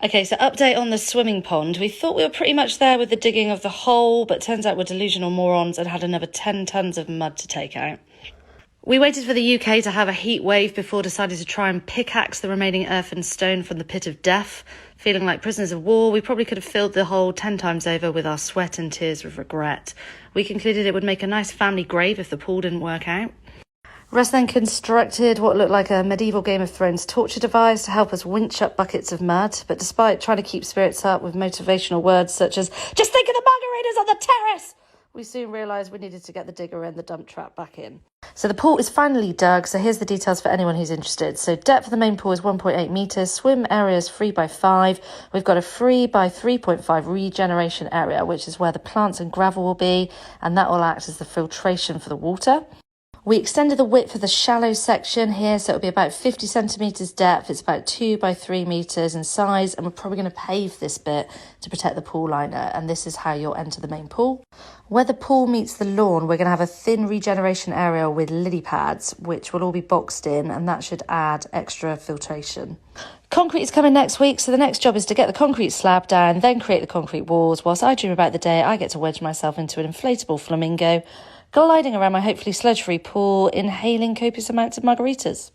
Okay, so update on the swimming pond. We thought we were pretty much there with the digging of the hole, but turns out we're delusional morons and had another 10 tonnes of mud to take out. We waited for the UK to have a heat wave before deciding to try and pickaxe the remaining earth and stone from the pit of death. Feeling like prisoners of war, we probably could have filled the hole 10 times over with our sweat and tears of regret. We concluded it would make a nice family grave if the pool didn't work out. Russ then constructed what looked like a medieval Game of Thrones torture device to help us winch up buckets of mud, but despite trying to keep spirits up with motivational words such as, "Just think of the margaritas on the terrace," we soon realised we needed to get the digger and the dump trap back in. So the pool is finally dug, so here's the details for anyone who's interested. So depth of the main pool is 1.8 metres, swim area is 3x5. We've got a 3x3.5 regeneration area, which is where the plants and gravel will be, and that will act as the filtration for the water. We extended the width of the shallow section here, so it'll be about 50 centimetres depth. It's about 2x3 metres in size, and we're probably going to pave this bit to protect the pool liner, and this is how you'll enter the main pool. Where the pool meets the lawn, we're going to have a thin regeneration area with lily pads, which will all be boxed in, and that should add extra filtration. Concrete is coming next week, so the next job is to get the concrete slab down, then create the concrete walls. Whilst I dream about the day I get to wedge myself into an inflatable flamingo, gliding around my hopefully sludge-free pool, inhaling copious amounts of margaritas.